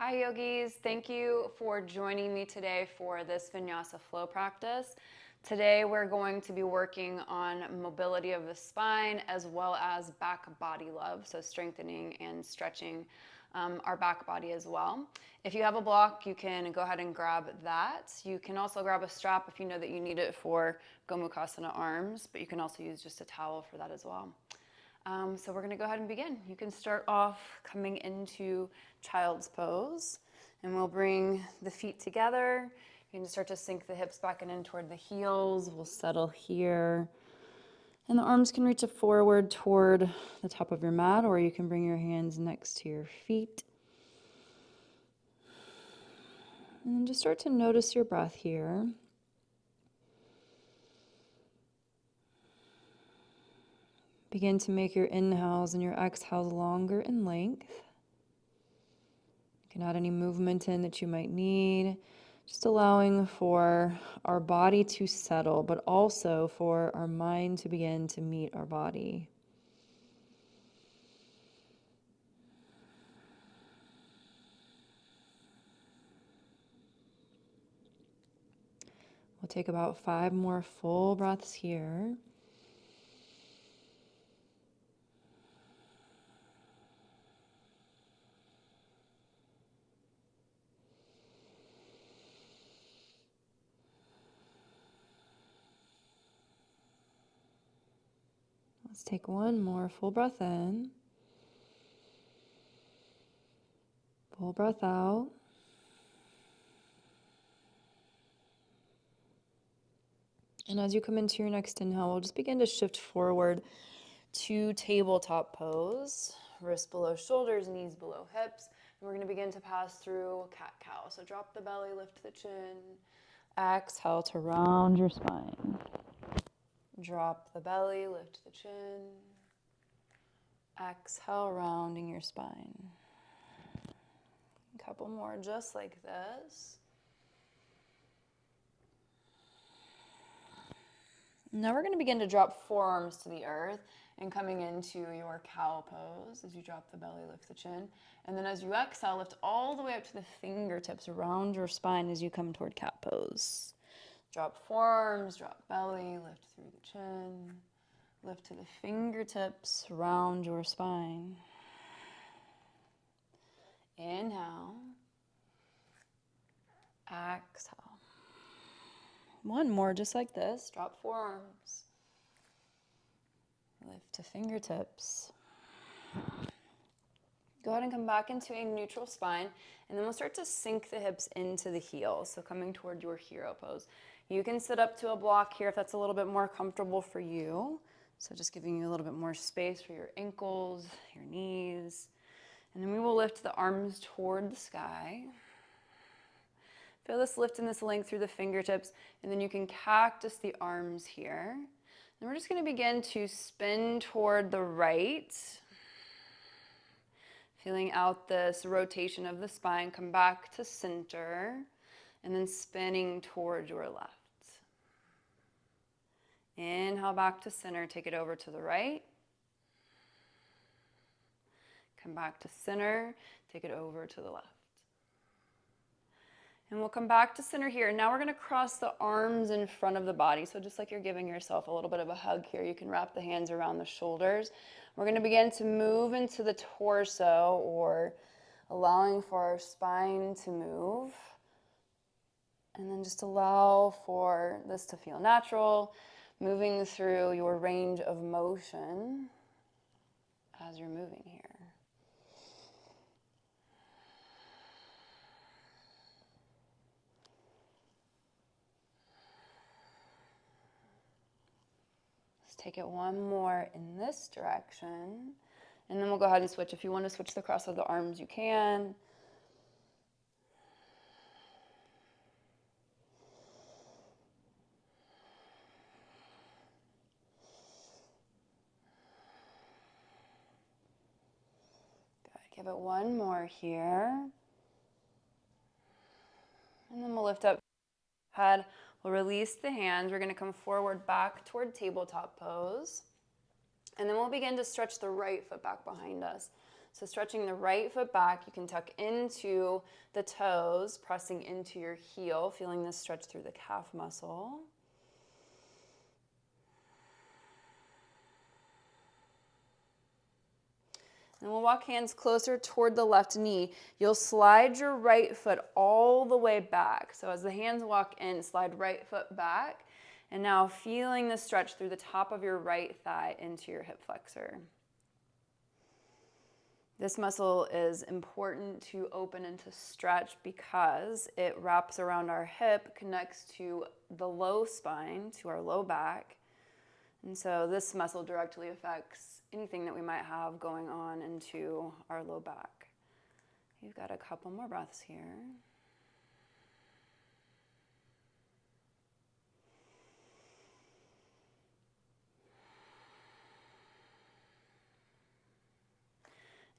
Hi yogis, thank you for joining me today for this Vinyasa flow practice. Today we're going to be working on mobility of the spine as well as back body love, so strengthening and stretching our back body as well. If you have a block, you can go ahead and grab that. You can also grab a strap if you know that you need it for Gomukhasana arms, but you can also use just a towel for that as well. So we're going to go ahead and begin. You can start off coming into child's pose, and we'll bring the feet together. You can start to sink the hips back and in toward the heels. We'll settle here. And the arms can reach forward toward the top of your mat, or you can bring your hands next to your feet. And then just start to notice your breath here. Begin to make your inhales and your exhales longer in length. You can add any movement in that you might need, just allowing for our body to settle, but also for our mind to begin to meet our body. We'll take about 5 more full breaths here. Let's take 1 more full breath in. Full breath out. And as you come into your next inhale, we'll just begin to shift forward to tabletop pose. Wrists below shoulders, knees below hips. And we're going to begin to pass through cat-cow. So drop the belly, lift the chin. Exhale to round your spine. Drop the belly, lift the chin. Exhale, rounding your spine. A couple more just like this. Now we're going to begin to drop forearms to the earth and coming into your cow pose as you drop the belly, lift the chin. And then as you exhale, lift all the way up to the fingertips around your spine as you come toward cat pose. Drop forearms, drop belly, lift through the chin. Lift to the fingertips, round your spine. Inhale. Exhale. 1 more just like this. Drop forearms. Lift to fingertips. Go ahead and come back into a neutral spine, and then we'll start to sink the hips into the heels, so coming toward your hero pose. You can sit up to a block here if that's a little bit more comfortable for you. So just giving you a little bit more space for your ankles, your knees. And then we will lift the arms toward the sky. Feel this lift and this length through the fingertips, and then you can cactus the arms here. Then we're just going to begin to spin toward the right. Feeling out this rotation of the spine, come back to center, and then spinning toward your left. Inhale back to center, take it over to the right. Come back to center, take it over to the left. And we'll come back to center here. Now we're going to cross the arms in front of the body. So just like you're giving yourself a little bit of a hug here, you can wrap the hands around the shoulders. We're going to begin to move into the torso, or allowing for our spine to move. And then just allow for this to feel natural, moving through your range of motion as you're moving here. Take it 1 more in this direction, and then we'll go ahead and switch. If you want to switch the cross of the arms, you can. Good. Give it 1 more here. And then we'll lift up head. We'll release the hands. We're going to come forward back toward tabletop pose. And then we'll begin to stretch the right foot back behind us. So stretching the right foot back, you can tuck into the toes, pressing into your heel, feeling this stretch through the calf muscle. And we'll walk hands closer toward the left knee. You'll slide your right foot all the way back. So as the hands walk in, slide right foot back. And now feeling the stretch through the top of your right thigh into your hip flexor. This muscle is important to open and to stretch because it wraps around our hip, connects to the low spine, to our low back. And so this muscle directly affects anything that we might have going on into our low back. You've got a couple more breaths here.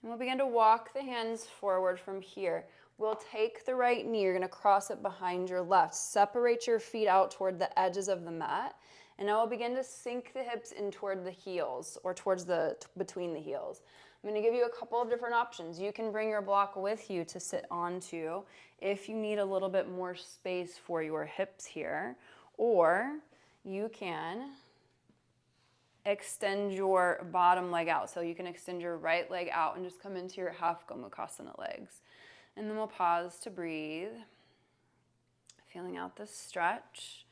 And we'll begin to walk the hands forward from here. We'll take the right knee, you're going to cross it behind your left. Separate your feet out toward the edges of the mat. And now we'll begin to sink the hips in toward the heels, or towards between the heels. I'm going to give you a couple of different options. You can bring your block with you to sit onto if you need a little bit more space for your hips here. Or you can extend your bottom leg out. So you can extend your right leg out and just come into your half Gomukhasana legs. And then we'll pause to breathe, feeling out the stretch.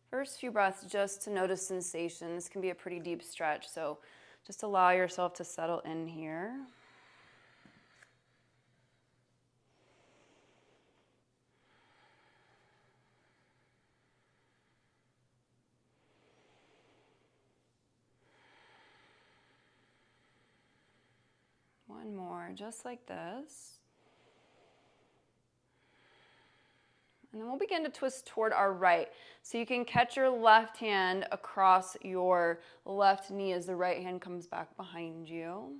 First few breaths just to notice sensation. This can be a pretty deep stretch, so just allow yourself to settle in here. One more, just like this. And then we'll begin to twist toward our right. So you can catch your left hand across your left knee as the right hand comes back behind you.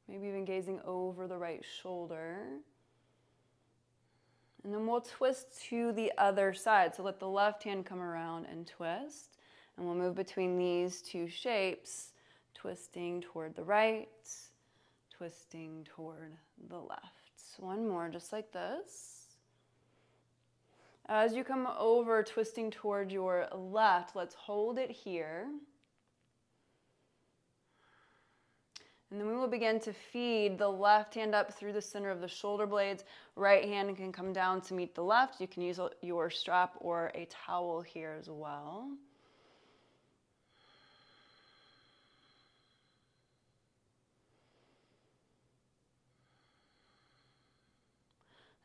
Maybe even gazing over the right shoulder. And then we'll twist to the other side. So let the left hand come around and twist. And we'll move between these two shapes, twisting toward the right, twisting toward the left. One more, just like this. As you come over, twisting toward your left, let's hold it here. And then we will begin to feed the left hand up through the center of the shoulder blades. Right hand can come down to meet the left. You can use your strap or a towel here as well.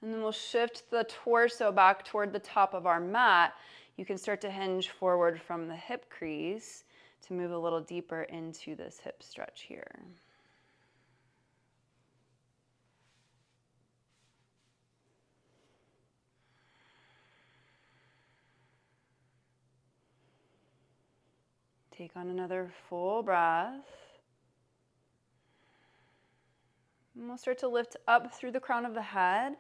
And then we'll shift the torso back toward the top of our mat. You can start to hinge forward from the hip crease to move a little deeper into this hip stretch here. Take on another full breath. And we'll start to lift up through the crown of the head.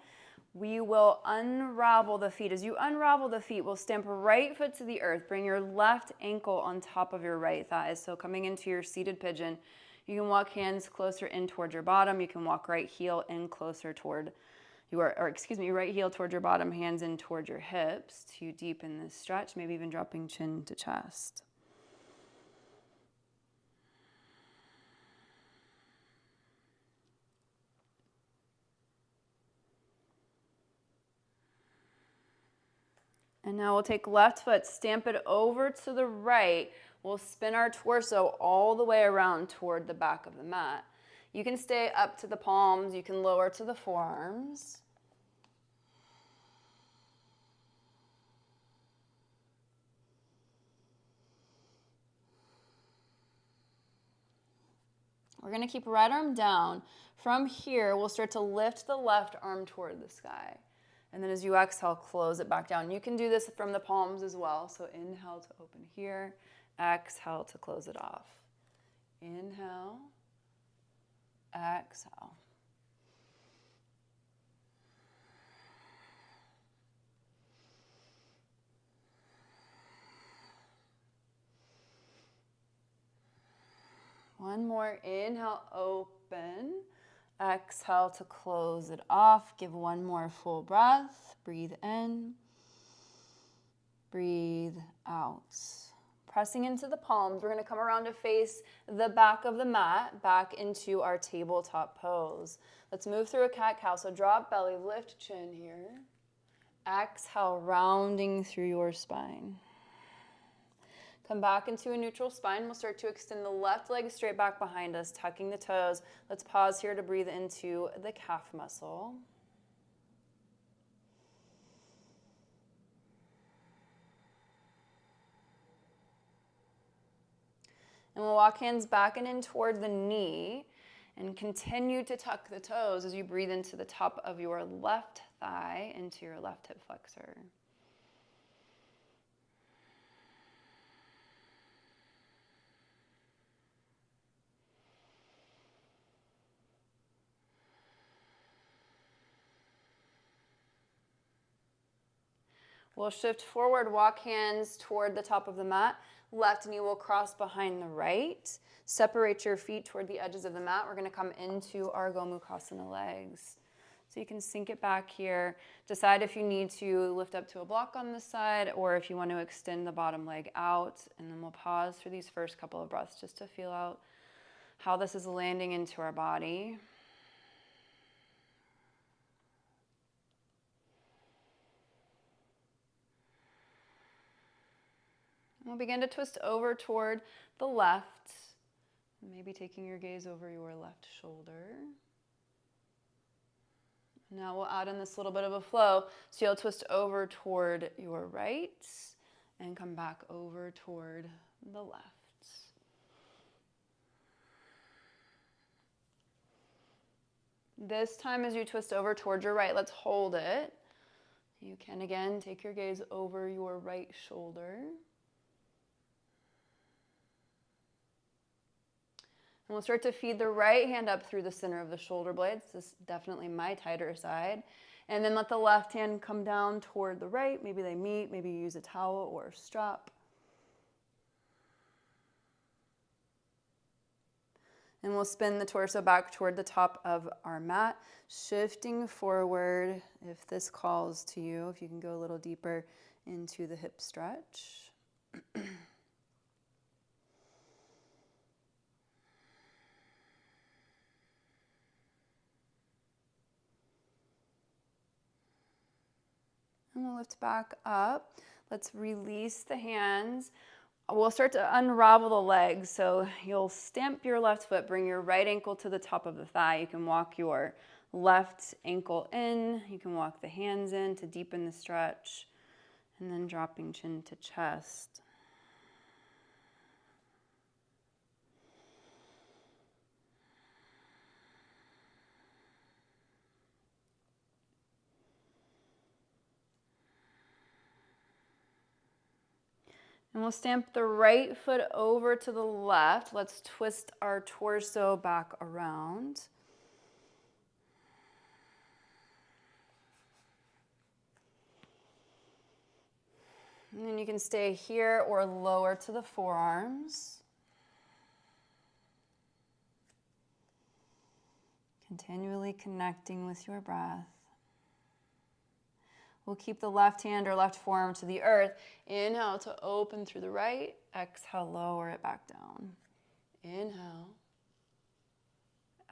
We will unravel the feet. As you unravel the feet, we'll stamp right foot to the earth. Bring your left ankle on top of your right thigh. So coming into your seated pigeon, you can walk hands closer in toward your bottom. You can walk right heel in closer toward right heel toward your bottom, hands in toward your hips to deepen this stretch, maybe even dropping chin to chest. And now we'll take left foot, stamp it over to the right. We'll spin our torso all the way around toward the back of the mat. You can stay up to the palms. You can lower to the forearms. We're going to keep right arm down. From here, we'll start to lift the left arm toward the sky. And then as you exhale, close it back down. You can do this from the palms as well. So inhale to open here. Exhale to close it off. Inhale. Exhale. One more. Inhale, open. Exhale to close it off. Give one more full breath. Breathe in. Breathe out. Pressing into the palms, we're going to come around to face the back of the mat, back into our tabletop pose. Let's move through a cat-cow. So drop belly, lift chin here. Exhale, rounding through your spine. Come back into a neutral spine. We'll start to extend the left leg straight back behind us, tucking the toes. Let's pause here to breathe into the calf muscle. And we'll walk hands back and in toward the knee and continue to tuck the toes as you breathe into the top of your left thigh, into your left hip flexor. We'll shift forward, walk hands toward the top of the mat. Left knee will cross behind the right. Separate your feet toward the edges of the mat. We're going to come into our Gomukhasana legs. So you can sink it back here. Decide if you need to lift up to a block on this side or if you want to extend the bottom leg out. And then we'll pause for these first couple of breaths just to feel out how this is landing into our body. We'll begin to twist over toward the left, maybe taking your gaze over your left shoulder. Now we'll add in this little bit of a flow. So you'll twist over toward your right and come back over toward the left. This time as you twist over toward your right, let's hold it. You can again take your gaze over your right shoulder. And we'll start to feed the right hand up through the center of the shoulder blades. This is definitely my tighter side. And then let the left hand come down toward the right. Maybe they meet. Maybe you use a towel or a strap. And we'll spin the torso back toward the top of our mat, shifting forward if this calls to you. If you can go a little deeper into the hip stretch. And we'll lift back up. Let's release the hands. We'll start to unravel the legs. So you'll stamp your left foot, bring your right ankle to the top of the thigh. You can walk your left ankle in. You can walk the hands in to deepen the stretch. And then dropping chin to chest. And we'll stamp the right foot over to the left. Let's twist our torso back around. And then you can stay here or lower to the forearms. Continually connecting with your breath. We'll keep the left hand or left forearm to the earth. Inhale to open through the right. Exhale, lower it back down. Inhale.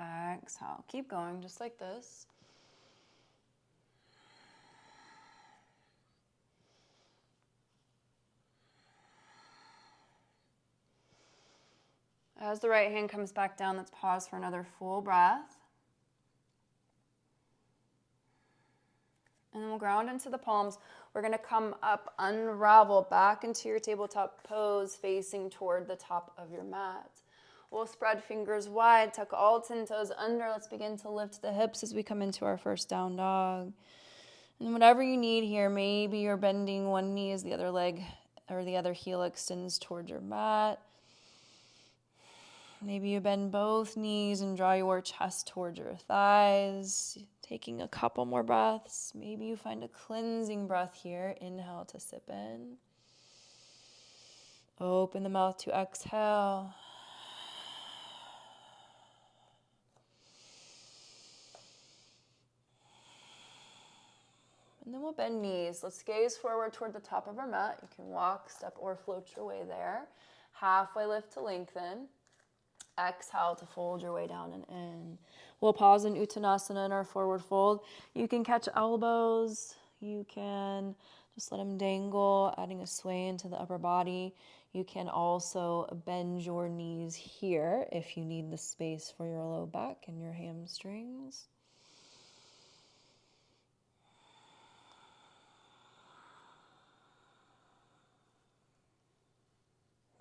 Exhale. Keep going just like this. As the right hand comes back down, let's pause for another full breath. And then we'll ground into the palms. We're going to come up, unravel back into your tabletop pose, facing toward the top of your mat. We'll spread fingers wide, tuck all 10 toes under. Let's begin to lift the hips as we come into our first down dog. And whatever you need here, maybe you're bending one knee as the other leg or the other heel extends toward your mat. Maybe you bend both knees and draw your chest towards your thighs. Taking a couple more breaths. Maybe you find a cleansing breath here. Inhale to sip in. Open the mouth to exhale. And then we'll bend knees. Let's gaze forward toward the top of our mat. You can walk, step, or float your way there. Halfway lift to lengthen. Exhale to fold your way down and in. We'll pause in Uttanasana in our forward fold. You can catch elbows. You can just let them dangle, adding a sway into the upper body. You can also bend your knees here if you need the space for your low back and your hamstrings.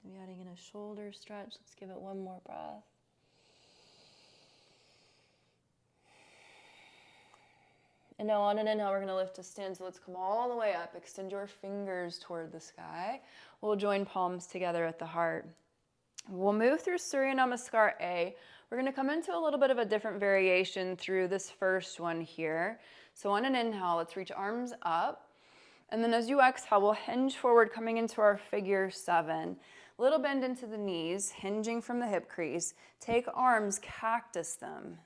Maybe adding in a shoulder stretch. Let's give it one more breath. And now on an inhale, we're going to lift to stand. So let's come all the way up. Extend your fingers toward the sky. We'll join palms together at the heart. We'll move through Surya Namaskar A. We're going to come into a little bit of a different variation through this first one here. So on an inhale, let's reach arms up. And then as you exhale, we'll hinge forward, coming into our figure 7. Little bend into the knees, hinging from the hip crease. Take arms, cactus them.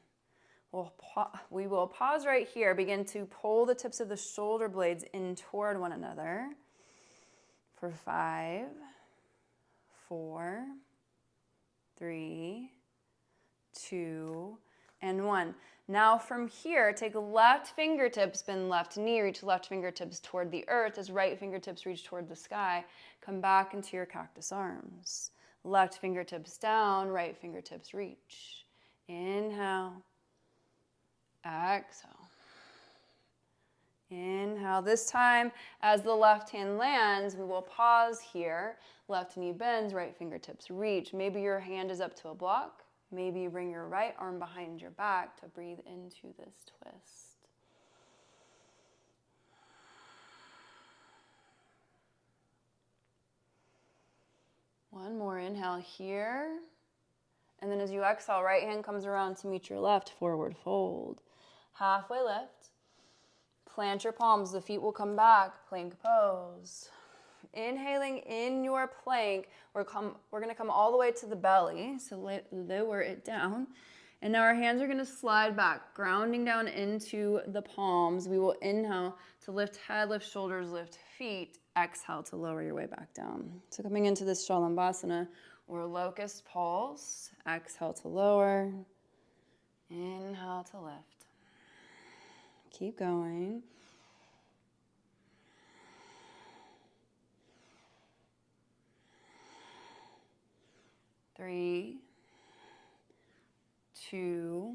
We will pause right here, begin to pull the tips of the shoulder blades in toward one another for 5, 4, 3, 2, and 1. Now from here, take left fingertips, bend left knee, reach left fingertips toward the earth as right fingertips reach toward the sky. Come back into your cactus arms. Left fingertips down, right fingertips reach. Inhale. Exhale. Inhale. This time, as the left hand lands, we will pause here. Left knee bends, right fingertips reach. Maybe your hand is up to a block. Maybe you bring your right arm behind your back to breathe into this twist. One more inhale here. And then as you exhale, right hand comes around to meet your left, forward fold. Halfway lift. Plant your palms, the feet will come back, plank pose. Inhaling in your plank, we're going to come all the way to the belly, so lower it down. And now our hands are going to slide back, grounding down into the palms. We will inhale to lift head, lift shoulders, lift feet. Exhale to lower your way back down. So coming into this Shalambhasana or locust pulse. Exhale to lower. Inhale to lift. Keep going. Three, 2,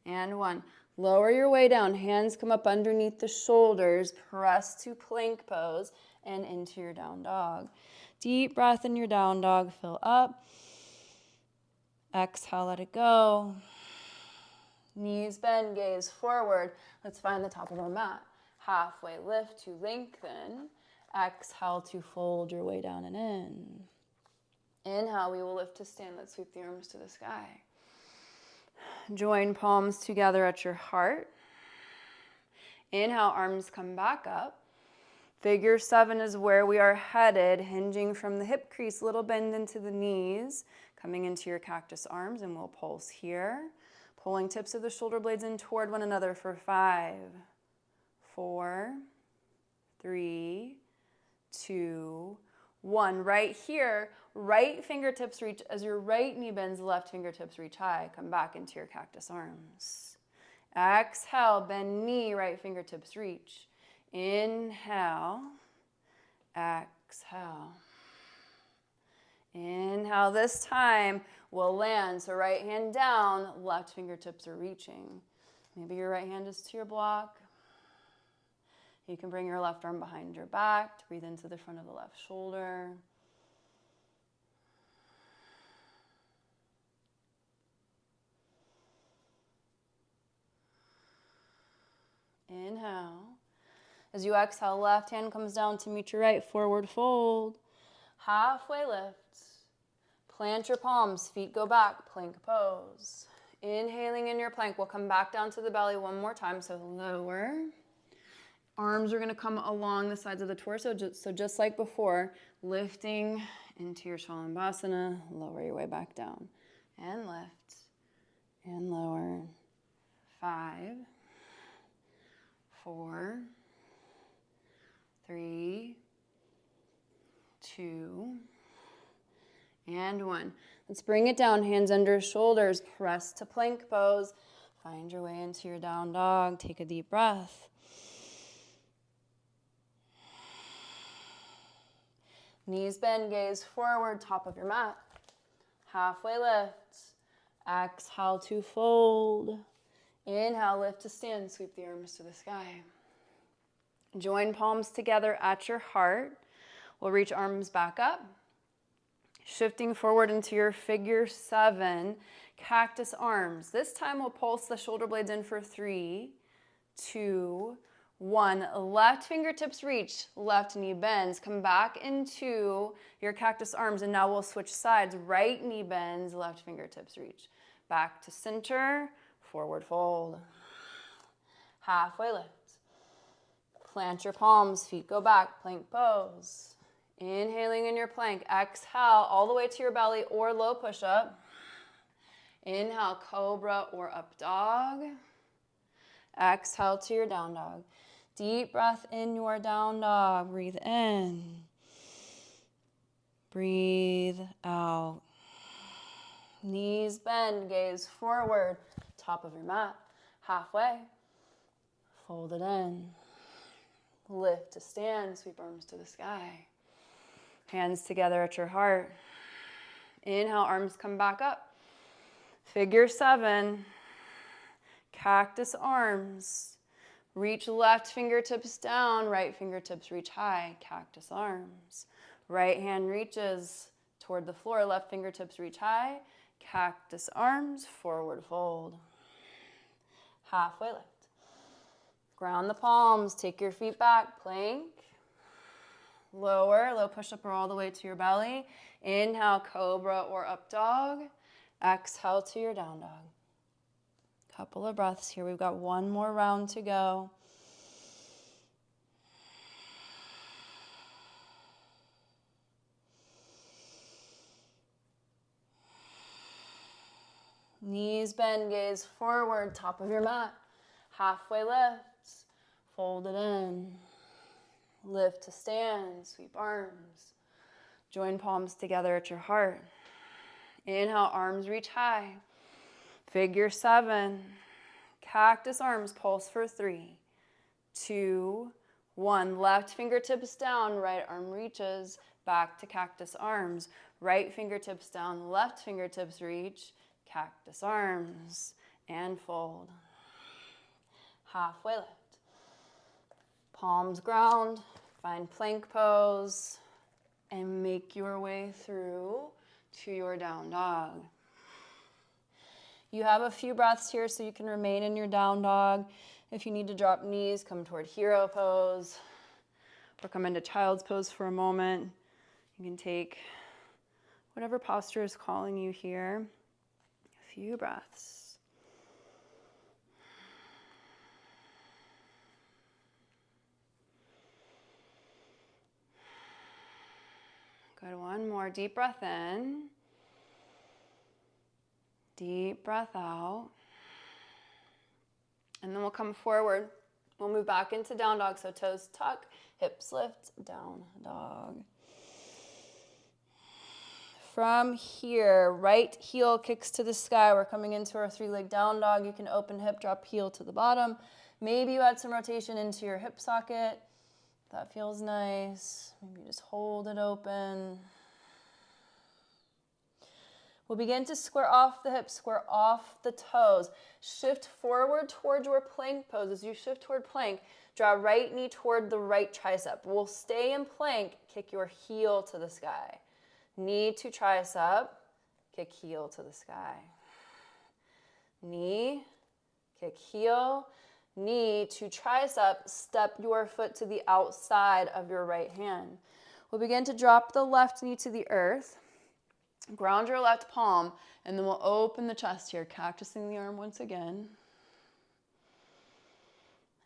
and 1. Lower your way down. Hands come up underneath the shoulders. Press to plank pose and into your down dog. Deep breath in your down dog. Fill up. Exhale, let it go. Knees bend, gaze forward. Let's find the top of our mat. Halfway lift to lengthen. Exhale to fold your way down and in. Inhale, we will lift to stand. Let's sweep the arms to the sky. Join palms together at your heart. Inhale, arms come back up. Figure 7 is where we are headed, hinging from the hip crease, little bend into the knees, coming into your cactus arms, and we'll pulse here. Pulling tips of the shoulder blades in toward one another for 5, 4, 3, 2, 1. Right here, right fingertips reach as your right knee bends, left fingertips reach high. Come back into your cactus arms. Exhale, bend knee, right fingertips reach. Inhale, exhale. Inhale, this time we'll land. So right hand down, left fingertips are reaching. Maybe your right hand is to your block. You can bring your left arm behind your back to breathe into the front of the left shoulder. Inhale. As you exhale, left hand comes down to meet your right, forward fold. Halfway lift. Plant your palms, feet go back, plank pose. Inhaling in your plank, we'll come back down to the belly one more time, so lower. Arms are going to come along the sides of the torso, so just like before, lifting into your Shalambhasana, lower your way back down. And lift, and lower. 5, 4, 3, 2, and 1. Let's bring it down, hands under shoulders, press to plank pose. Find your way into your down dog. Take a deep breath. Knees bend, gaze forward, top of your mat. Halfway lift. Exhale to fold. Inhale, lift to stand, sweep the arms to the sky. Join palms together at your heart. We'll reach arms back up. Shifting forward into your figure 7, cactus arms. This time we'll pulse the shoulder blades in for 3, 2, 1. Left fingertips reach, left knee bends. Come back into your cactus arms, and now we'll switch sides. Right knee bends, left fingertips reach. Back to center, forward fold. Halfway lift. Plant your palms, feet go back, plank pose. Inhaling in your plank, exhale all the way to your belly or low push-up. Inhale, cobra or up dog. Exhale to your down dog. Deep breath in your down dog. Breathe in. Breathe out. Knees bend, gaze forward. Top of your mat, halfway. Fold it in. Lift to stand, sweep arms to the sky. Hands together at your heart. Inhale, arms come back up. Figure 7. Cactus arms. Reach left fingertips down, right fingertips reach high. Cactus arms. Right hand reaches toward the floor, left fingertips reach high. Cactus arms, forward fold. Halfway lift. Ground the palms, take your feet back, plank. Lower, low push-up or all the way to your belly. Inhale, cobra or up dog. Exhale to your down dog. Couple of breaths here. We've got one more round to go. Knees bend, gaze forward, top of your mat. Halfway lift, fold it in. Lift to stand, sweep arms. Join palms together at your heart. Inhale, arms reach high. Figure 7. Cactus arms, pulse for 3, 2, 1. Left fingertips down, right arm reaches. Back to cactus arms. Right fingertips down, left fingertips reach. Cactus arms. And fold. Halfway lift. Palms ground, find plank pose, and make your way through to your down dog. You have a few breaths here, so you can remain in your down dog. If you need to drop knees, come toward hero pose, or come into child's pose for a moment. You can take whatever posture is calling you here. A few breaths. Good, one more deep breath in. Deep breath out. And then we'll come forward. We'll move back into down dog, so toes tuck, hips lift, down dog. From here, right heel kicks to the sky. We're coming into our 3-leg down dog. You can open hip, drop heel to the bottom. Maybe you add some rotation into your hip socket. That feels nice. Maybe just hold it open. We'll begin to square off the hips, square off the toes. Shift forward towards your plank pose. As you shift toward plank, draw right knee toward the right tricep. We'll stay in plank, kick your heel to the sky. Knee to tricep, kick heel to the sky. Knee, kick heel. Knee to tricep, step your foot to the outside of your right hand. We'll begin to drop the left knee to the earth. Ground your left palm, and then we'll open the chest here, cactusing the arm once again.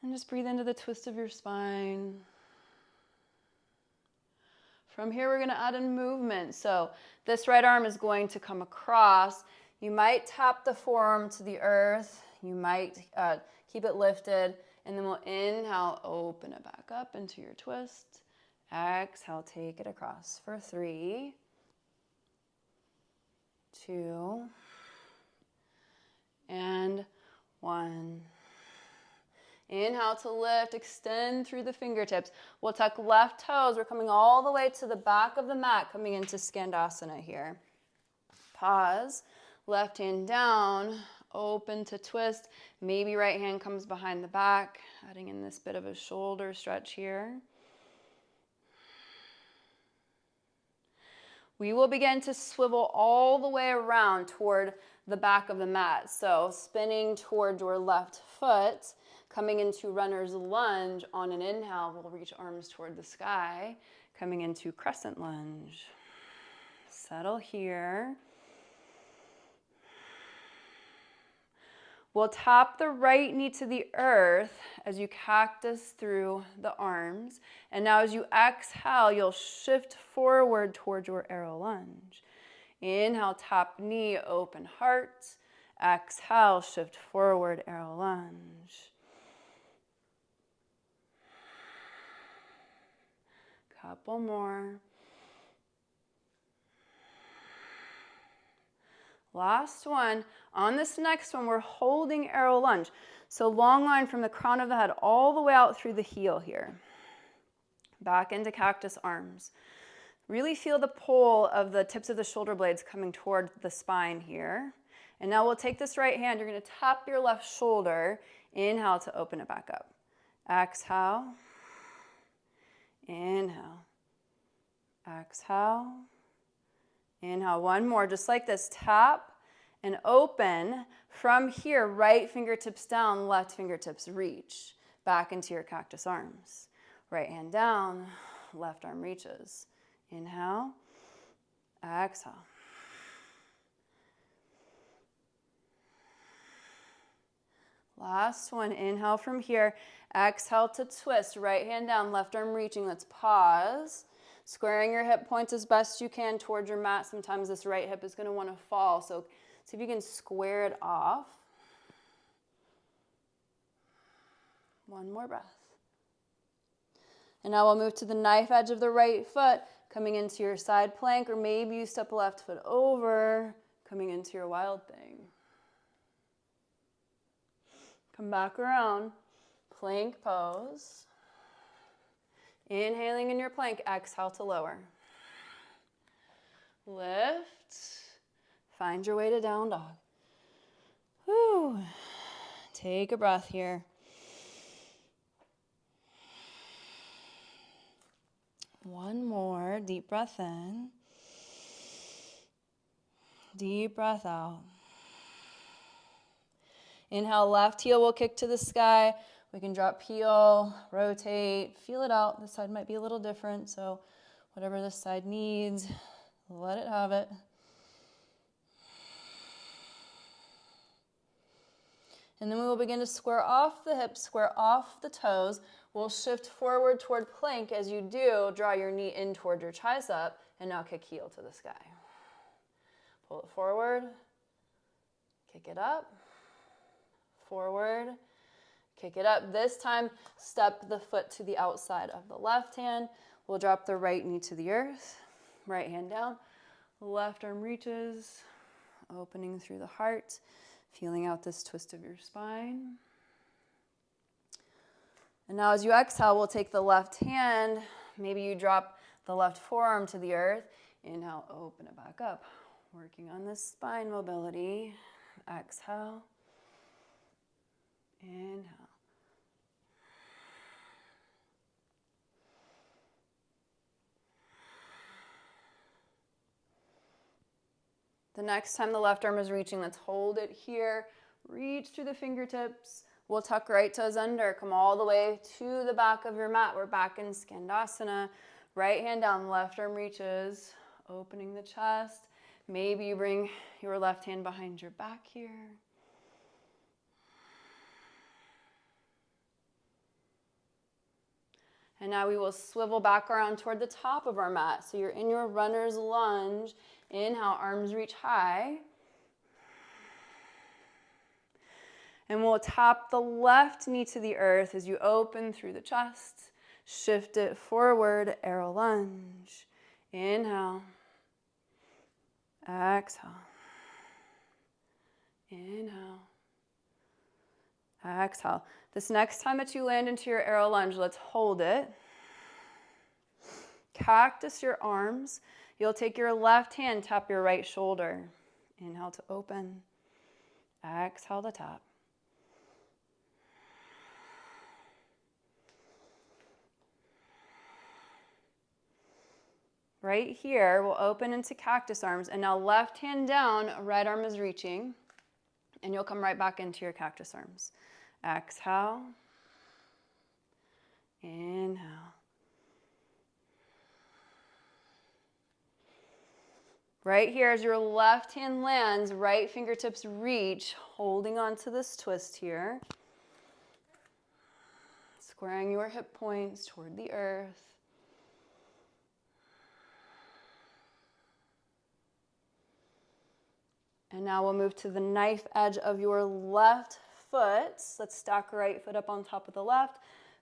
And just breathe into the twist of your spine. From here, we're going to add in movement. So this right arm is going to come across. You might tap the forearm to the earth. You might keep it lifted And then we'll inhale, open it back up into your twist. Exhale, take it across for 3, 2, and 1. Inhale to lift, extend through the fingertips. We'll tuck left toes. We're coming all the way to the back of the mat, coming into Skandasana here. Pause, left hand down, open to twist. Maybe right hand comes behind the back, adding in this bit of a shoulder stretch here. We will begin to swivel all the way around toward the back of the mat. So spinning toward your left foot, coming into runner's lunge. On an inhale, we'll reach arms toward the sky, coming into crescent lunge. Settle here. We'll tap the right knee to the earth as you cactus through the arms. And now as you exhale, you'll shift forward towards your arrow lunge. Inhale, tap knee, open heart. Exhale, shift forward, arrow lunge. Couple more. Last one. On this next one, we're holding arrow lunge. So long line from the crown of the head all the way out through the heel here. Back into cactus arms. Really feel the pull of the tips of the shoulder blades coming toward the spine here. And now we'll take this right hand. You're going to tap your left shoulder. Inhale to open it back up. Exhale. Inhale. Exhale. Inhale. One more, just like this. Tap and open. From here, right fingertips down, left fingertips reach back into your cactus arms. Right hand down, left arm reaches. Inhale. Exhale. Last one. Inhale from here. Exhale to twist. Right hand down, left arm reaching. Let's pause. Squaring your hip points as best you can towards your mat. Sometimes this right hip is going to want to fall, so see if you can square it off. One more breath. And now we'll move to the knife edge of the right foot, coming into your side plank, or maybe you step left foot over, coming into your wild thing. Come back around, plank pose. Inhaling in your plank, exhale to lower. Lift. Find your way to down dog. Whew. Take a breath here. One more. Deep breath in. Deep breath out. Inhale, left heel will kick to the sky. We can drop heel, rotate, feel it out. This side might be a little different, so whatever this side needs, let it have it. And then we will begin to square off the hips, square off the toes. We'll shift forward toward plank. As you do, draw your knee in toward your tricep, and now kick heel to the sky. Pull it forward, kick it up, forward, kick it up. This time, step the foot to the outside of the left hand. We'll drop the right knee to the earth. Right hand down. Left arm reaches, opening through the heart, feeling out this twist of your spine. And now as you exhale, we'll take the left hand. Maybe you drop the left forearm to the earth. Inhale, open it back up. Working on this spine mobility. Exhale. Inhale. The next time the left arm is reaching, let's hold it here. Reach through the fingertips. We'll tuck right toes under. Come all the way to the back of your mat. We're back in Skandasana. Right hand down, left arm reaches, opening the chest. Maybe you bring your left hand behind your back here. And now we will swivel back around toward the top of our mat. So you're in your runner's lunge. Inhale, arms reach high. And we'll tap the left knee to the earth as you open through the chest. Shift it forward, arrow lunge. Inhale. Exhale. Inhale. Exhale. This next time that you land into your arrow lunge, let's hold it. Cactus your arms. You'll take your left hand, tap your right shoulder. Inhale to open. Exhale to tap. Right here, we'll open into cactus arms. And now left hand down, right arm is reaching. And you'll come right back into your cactus arms. Exhale. Inhale. Right here, as your left hand lands, right fingertips reach, holding on to this twist here. Squaring your hip points toward the earth. And now we'll move to the knife edge of your left foot. Let's stack right foot up on top of the left.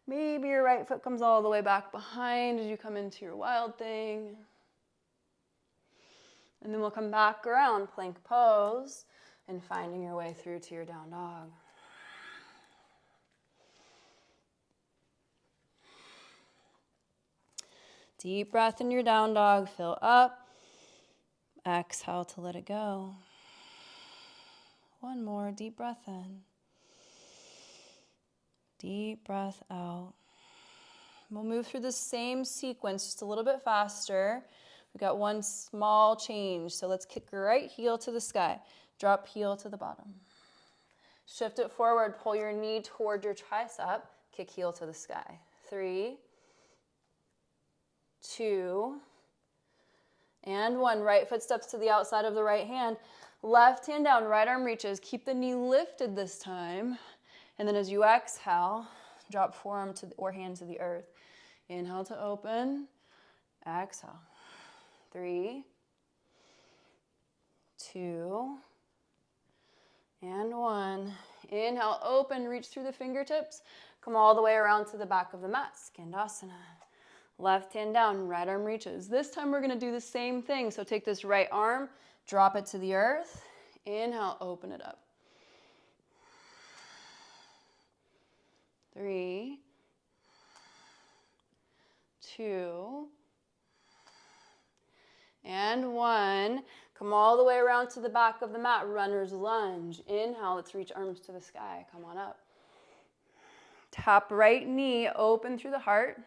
Maybe your right foot comes all the way back behind as you come into your wild thing. And then we'll come back around, plank pose, and finding your way through to your down dog. Deep breath in your down dog, fill up. Exhale to let it go. One more, deep breath in. Deep breath out. We'll move through the same sequence, just a little bit faster. We've got one small change. So let's kick right heel to the sky. Drop heel to the bottom. Shift it forward. Pull your knee toward your tricep. Kick heel to the sky. 3, 2, and 1. Right foot steps to the outside of the right hand. Left hand down, right arm reaches. Keep the knee lifted this time. And then as you exhale, drop forearm or hand to the earth. Inhale to open. Exhale. 3, 2, and 1. Inhale, open, reach through the fingertips. Come all the way around to the back of the mat, Skandasana. Left hand down, right arm reaches. This time we're gonna do the same thing. So take this right arm, drop it to the earth. Inhale, open it up. 3, 2, and 1. Come all the way around to the back of the mat, runner's lunge. Inhale, let's reach arms to the sky. Come on up. Tap right knee, open through the heart.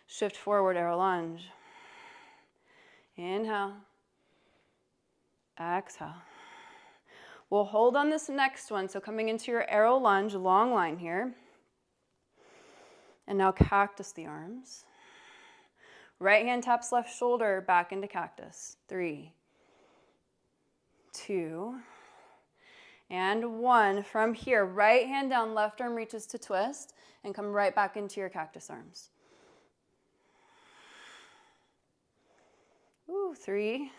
Shift forward, arrow lunge. Inhale. Exhale. We'll hold on this next one. So coming into your arrow lunge, long line here. And now cactus the arms. Right hand taps left shoulder, back into cactus. 3, 2, and 1. From here, right hand down, left arm reaches to twist, and come right back into your cactus arms. 3,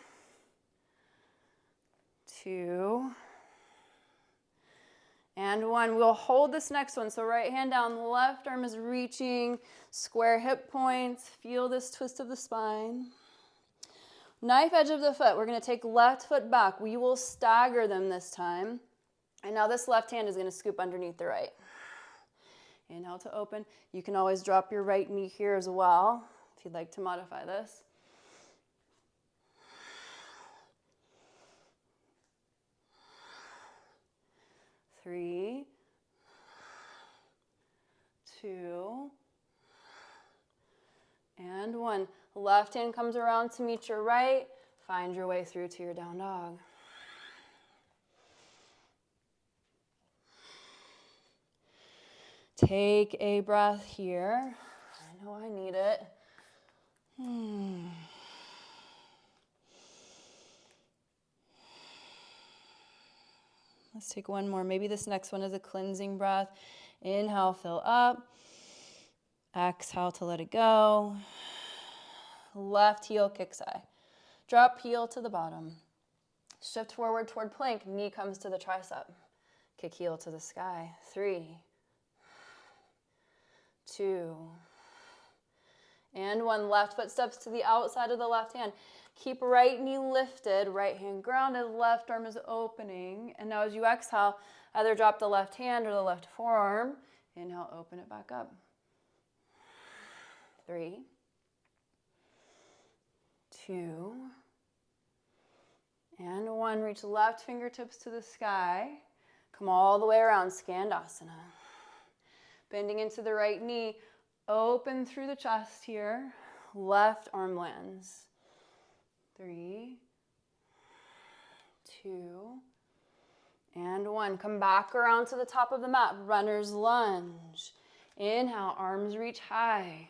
2, and 1. We'll hold this next one. So right hand down, left arm is reaching, square hip points. Feel this twist of the spine. Knife edge of the foot. We're going to take left foot back. We will stagger them this time. And now this left hand is going to scoop underneath the right. Inhale to open. You can always drop your right knee here as well if you'd like to modify this. 3, 2, and 1. Left hand comes around to meet your right. Find your way through to your down dog. Take a breath here. I know I need it. Let's take one more. Maybe this next one is a cleansing breath. Inhale, fill up. Exhale to let it go. Left heel kicks high. Drop heel to the bottom. Shift forward toward plank. Knee comes to the tricep. Kick heel to the sky. 3, 2, and 1. Left foot steps to the outside of the left hand. Keep right knee lifted, right hand grounded, left arm is opening. And now as you exhale, either drop the left hand or the left forearm. Inhale, open it back up. 3, 2, and 1. Reach left fingertips to the sky. Come all the way around, Skandasana. Bending into the right knee, open through the chest here. Left arm lands. 3, 2, and 1. Come back around to the top of the mat. Runner's lunge. Inhale, arms reach high.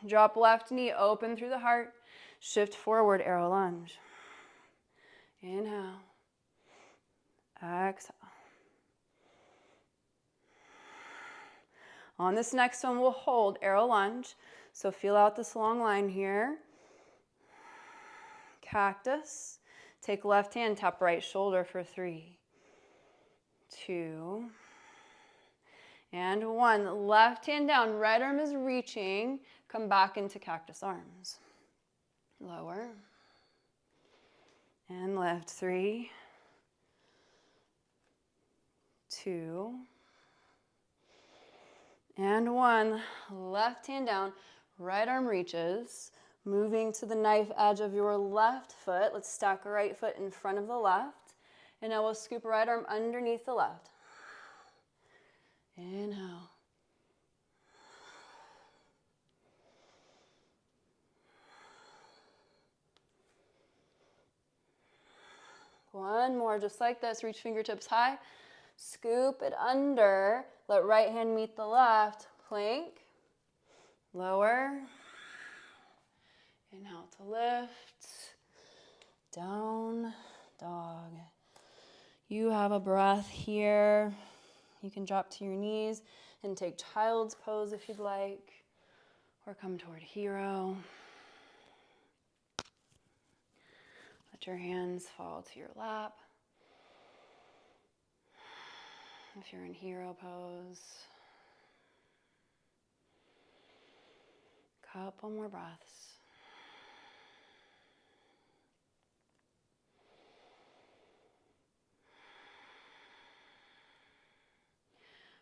Drop left knee, open through the heart. Shift forward, arrow lunge. Inhale. Exhale. On this next one, we'll hold arrow lunge. So feel out this long line here. Cactus. Take left hand, tap right shoulder for 3, 2, and 1. Left hand down, right arm is reaching. Come back into cactus arms. Lower. And lift. 3, 2, and 1. Left hand down, right arm reaches. Moving to the knife edge of your left foot. Let's stack a right foot in front of the left. And now we'll scoop right arm underneath the left. Inhale. One more, just like this. Reach fingertips high. Scoop it under. Let right hand meet the left. Plank. Lower. Inhale to lift. Down dog. You have a breath here. You can drop to your knees and take child's pose if you'd like, or come toward hero. Let your hands fall to your lap. If you're in hero pose, couple more breaths.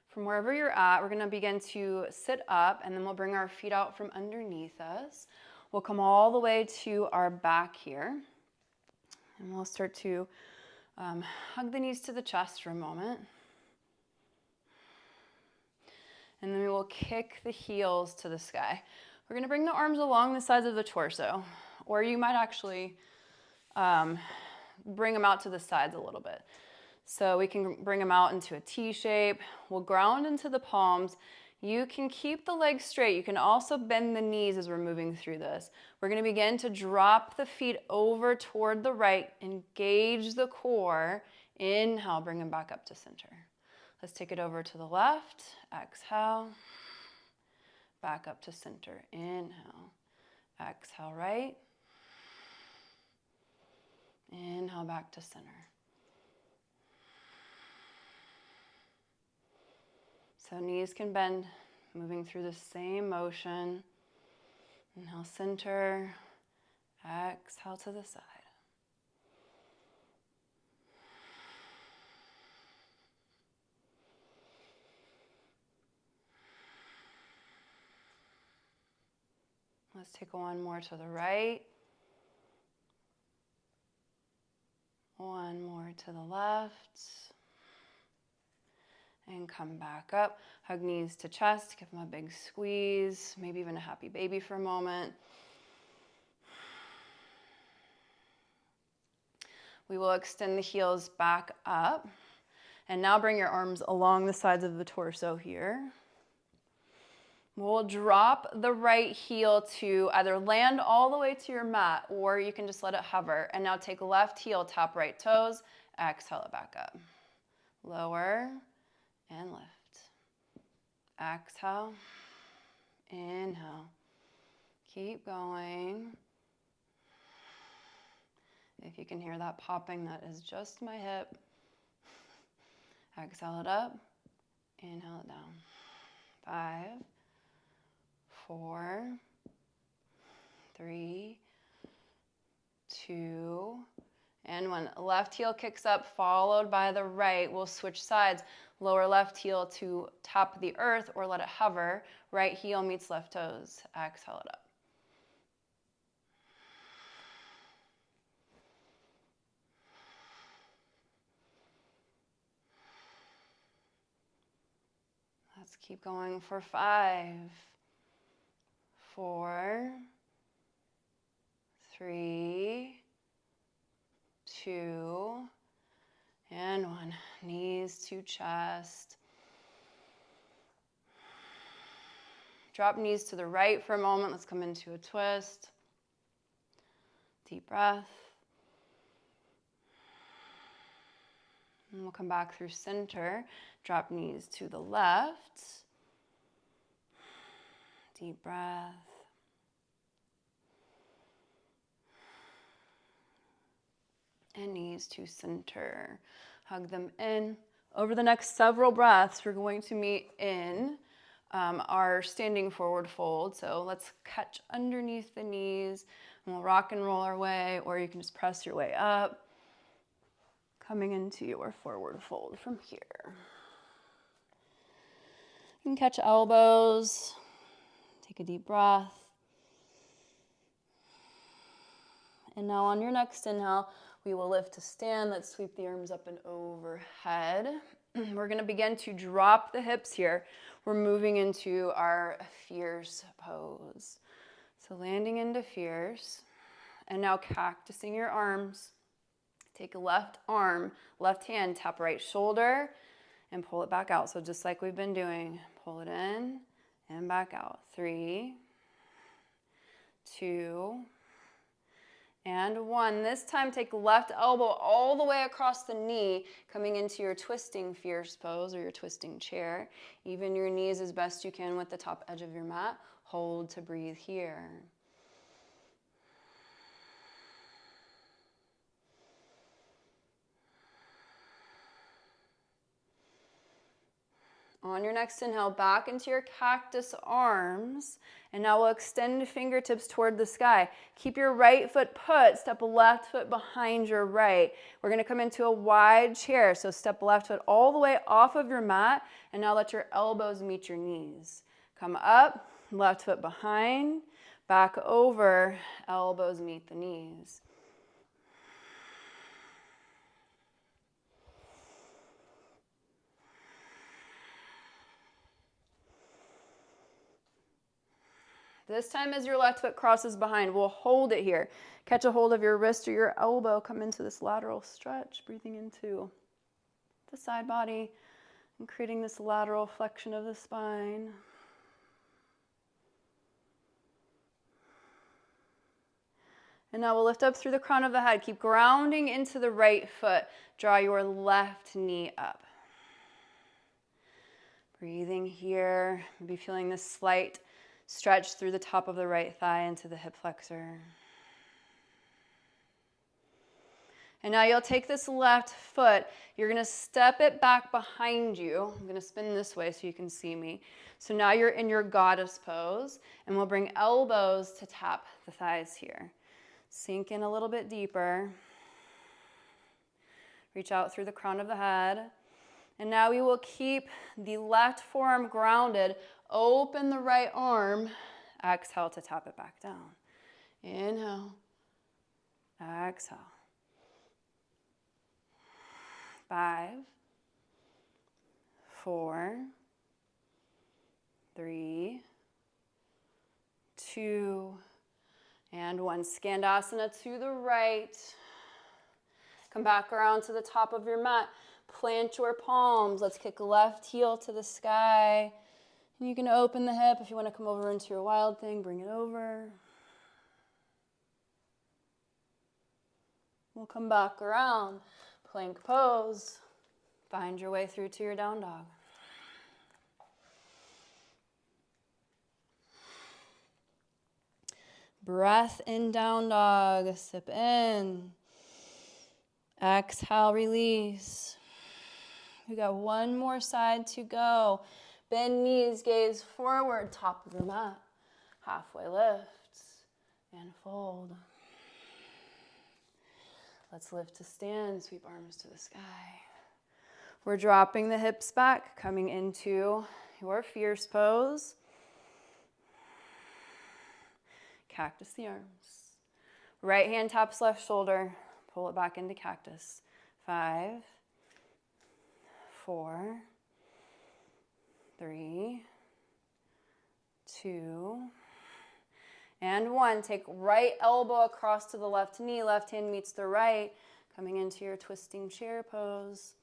From wherever you're at, we're going to begin to sit up, and then we'll bring our feet out from underneath us. We'll come all the way to our back here, and we'll start to hug the knees to the chest for a moment. And then we will kick the heels to the sky. We're going to bring the arms along the sides of the torso, or you might actually bring them out to the sides a little bit. So we can bring them out into a T shape. We'll ground into the palms. You can keep the legs straight. You can also bend the knees as we're moving through this. We're going to begin to drop the feet over toward the right. Engage the core. Inhale, bring them back up to center. Let's take it over to the left. Exhale. Back up to center. Inhale. Exhale, right. Inhale, back to center. So knees can bend, moving through the same motion. Inhale, center. Exhale to the side. Let's take one more to the right. One more to the left. And come back up. Hug knees to chest. Give them a big squeeze. Maybe even a happy baby for a moment. We will extend the heels back up. And now bring your arms along the sides of the torso here. We'll drop the right heel to either land all the way to your mat, or you can just let it hover. And now take left heel, tap right toes. Exhale it back up. Lower. And lift. Exhale. Inhale. Keep going. If you can hear that popping, that is just my hip. Exhale it up. Inhale it down. 5, 4, 3, 2, and 1. Left heel kicks up, followed by the right. We'll switch sides. Lower left heel to tap the earth or let it hover. Right heel meets left toes. Exhale it up. Let's keep going for 5, 4, 3, 2, and 1. Knees to chest. Drop knees to the right for a moment. Let's come into a twist. Deep breath. And we'll come back through center. Drop knees to the left. Deep breath. And knees to center. Hug them in. Over the next several breaths, we're going to meet in our standing forward fold. So let's catch underneath the knees and we'll rock and roll our way, or you can just press your way up, coming into your forward fold from here. You can catch elbows, take a deep breath. And now on your next inhale, we will lift to stand. Let's sweep the arms up and overhead. We're going to begin to drop the hips here. We're moving into our fierce pose. So landing into fierce. And now cactusing your arms. Take a left arm, left hand, tap right shoulder, and pull it back out. So just like we've been doing, pull it in and back out. 3, 2, and 1. This time, take left elbow all the way across the knee, coming into your twisting fierce pose or your twisting chair. Even your knees as best you can with the top edge of your mat. Hold to breathe here. On your next inhale, back into your cactus arms. And now we'll extend fingertips toward the sky. Keep your right foot put. Step left foot behind your right. We're going to come into a wide chair. So step left foot all the way off of your mat. And now let your elbows meet your knees. Come up, left foot behind, back over, elbows meet the knees. This time as your left foot crosses behind, we'll hold it here. Catch a hold of your wrist or your elbow. Come into this lateral stretch, breathing into the side body and creating this lateral flexion of the spine. And now we'll lift up through the crown of the head. Keep grounding into the right foot. Draw your left knee up. Breathing here, maybe feeling this slight stretch through the top of the right thigh into the hip flexor. And now you'll take this left foot, you're going to step it back behind you. I'm going to spin this way so you can see me. So now you're in your goddess pose, and we'll bring elbows to tap the thighs here. Sink in a little bit deeper. Reach out through the crown of the head. And now we will keep the left forearm grounded. Open the right arm. Exhale to tap it back down. Inhale. Exhale. 5, 4, 3, 2, and 1. Skandasana to the right. Come back around to the top of your mat. Plant your palms. Let's kick left heel to the sky. And you can open the hip. If you want to come over into your wild thing, bring it over. We'll come back around. Plank pose. Find your way through to your down dog. Breath in down dog. Sip in. Exhale, release. We got one more side to go. Bend knees, gaze forward, top of the mat. Halfway lift and fold. Let's lift to stand, sweep arms to the sky. We're dropping the hips back, coming into your fierce pose. Cactus the arms. Right hand taps left shoulder. Pull it back into cactus. 5, 4, 3, 2, and 1. Take right elbow across to the left knee. Left hand meets the right. Coming into your twisting chair pose.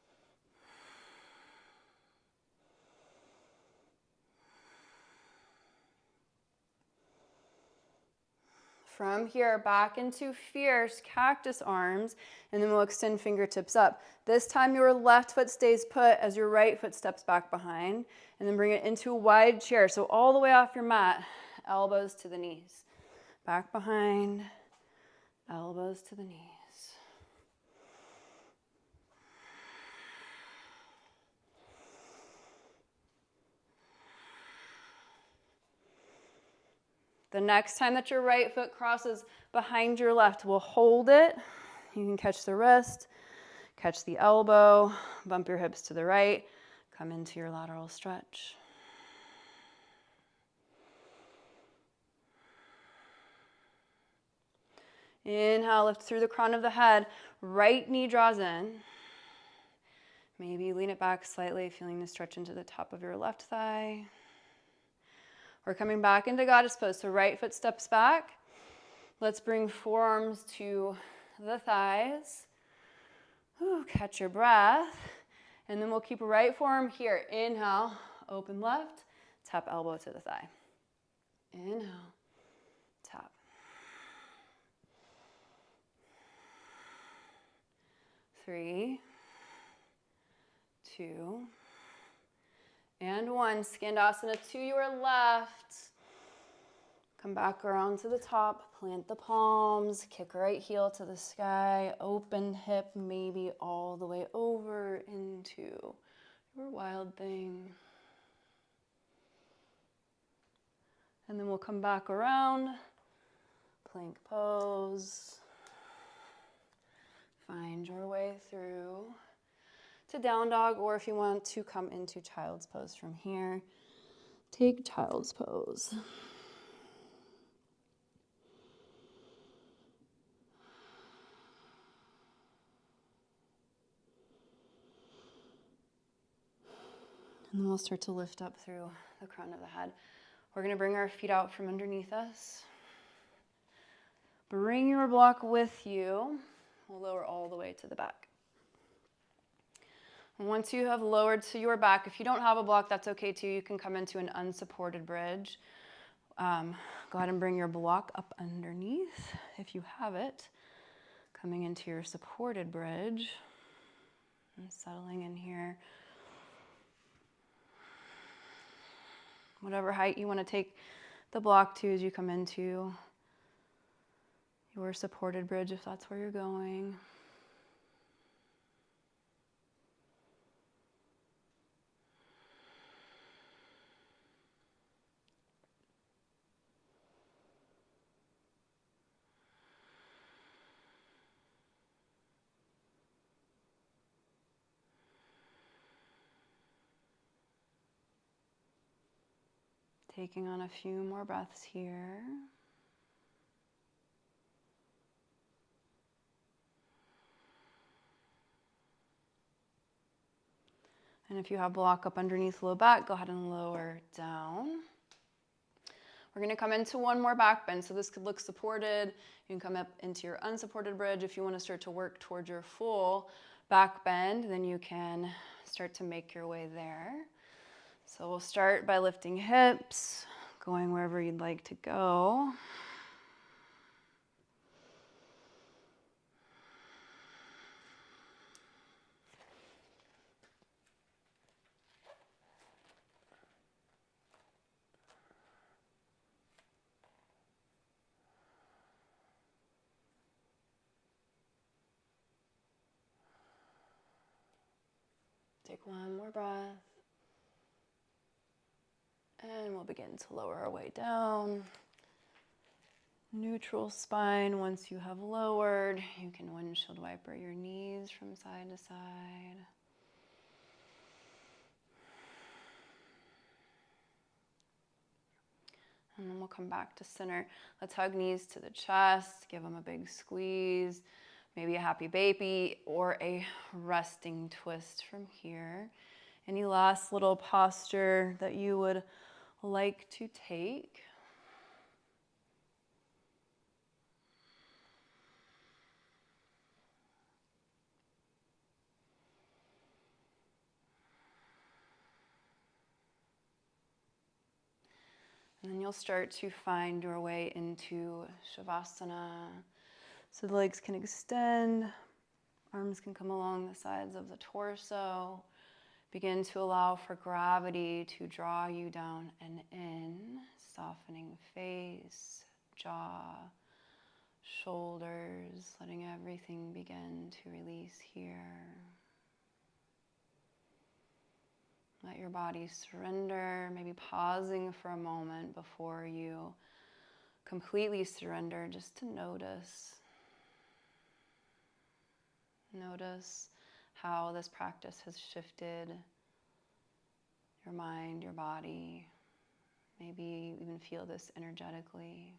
From here, back into fierce cactus arms, and then we'll extend fingertips up. This time your left foot stays put as your right foot steps back behind, and then bring it into a wide chair. So all the way off your mat, elbows to the knees. Back behind, elbows to the knees. The next time that your right foot crosses behind your left, we'll hold it. You can catch the wrist, catch the elbow, bump your hips to the right, come into your lateral stretch. Inhale, lift through the crown of the head. Right knee draws in. Maybe lean it back slightly, feeling the stretch into the top of your left thigh. We're coming back into goddess pose. So right foot steps back. Let's bring forearms to the thighs. Ooh, catch your breath. And then we'll keep right forearm here. Inhale, open left, tap elbow to the thigh. Inhale, tap. 3, 2, and 1. Skandasana to your left. Come back around to the top. Plant the palms. Kick right heel to the sky. Open hip, maybe all the way over into your wild thing. And then we'll come back around. Plank pose. Find your way through to down dog, or if you want to come into child's pose from here, take child's pose. And then we'll start to lift up through the crown of the head. We're going to bring our feet out from underneath us. Bring your block with you. We'll lower all the way to the back. And once you have lowered to your back, if you don't have a block, that's okay too. You can come into an unsupported bridge. Go ahead and bring your block up underneath if you have it. Coming into your supported bridge and settling in here. Whatever height you want to take the block to as you come into your supported bridge, if that's where you're going. Taking on a few more breaths here. And if you have block up underneath low back, go ahead and lower down. We're going to come into one more back bend. So this could look supported. You can come up into your unsupported bridge. If you want to start to work towards your full back bend, then you can start to make your way there. So we'll start by lifting hips, going wherever you'd like to go. Take one more breath. And we'll begin to lower our way down. Neutral spine. Once you have lowered, you can windshield wiper your knees from side to side. And then we'll come back to center. Let's hug knees to the chest. Give them a big squeeze. Maybe a happy baby or a resting twist from here. Any last little posture that you would like to take? And then you'll start to find your way into Shavasana. So the legs can extend, arms can come along the sides of the torso. Begin to allow for gravity to draw you down and in, softening face, jaw, shoulders, letting everything begin to release here. Let your body surrender, maybe pausing for a moment before you completely surrender, just to notice. Notice how this practice has shifted your mind, your body. Maybe even feel this energetically.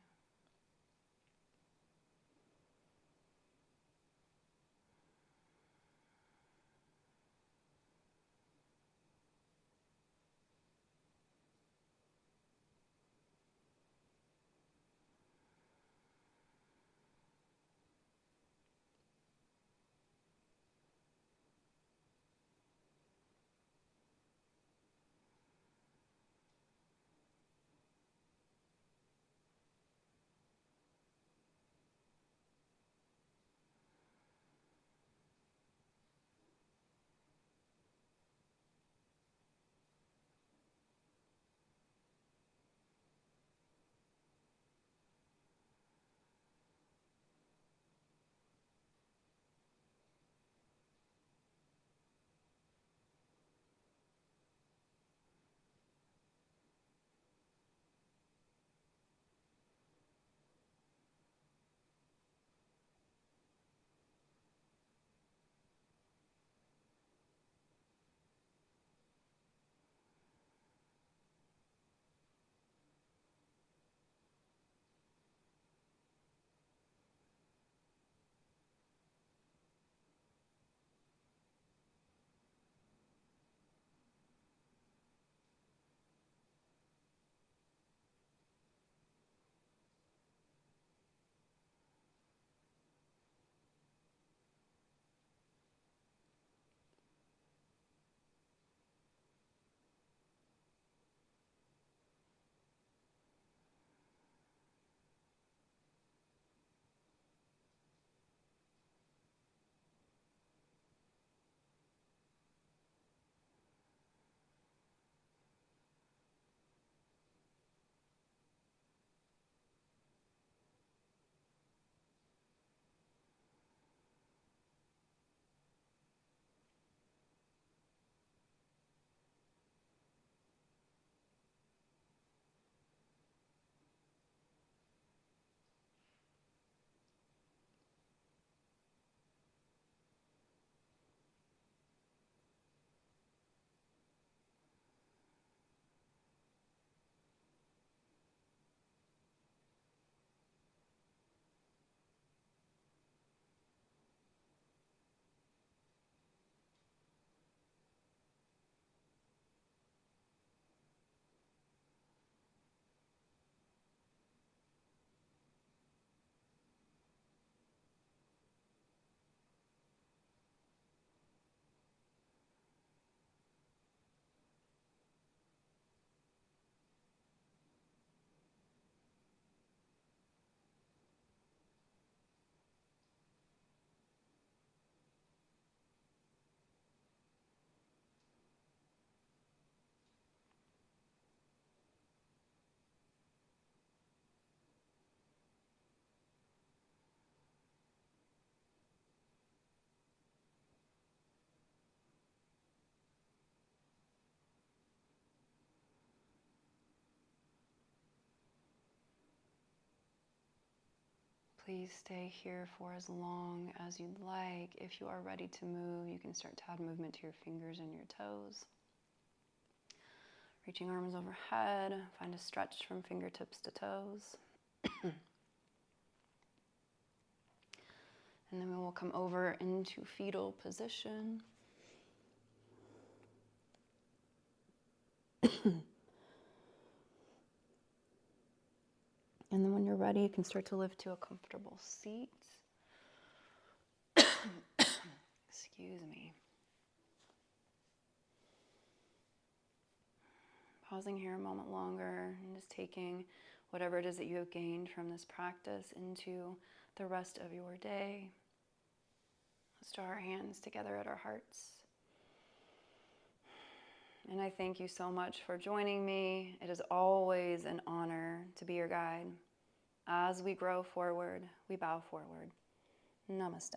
Please stay here for as long as you'd like. If you are ready to move, you can start to add movement to your fingers and your toes. Reaching arms overhead, find a stretch from fingertips to toes. And then we will come over into fetal position. And then when you're ready, you can start to lift to a comfortable seat. Excuse me. Pausing here a moment longer and just taking whatever it is that you have gained from this practice into the rest of your day. Let's draw our hands together at our hearts. And I thank you so much for joining me. It is always an honor to be your guide. As we grow forward, we bow forward. Namaste.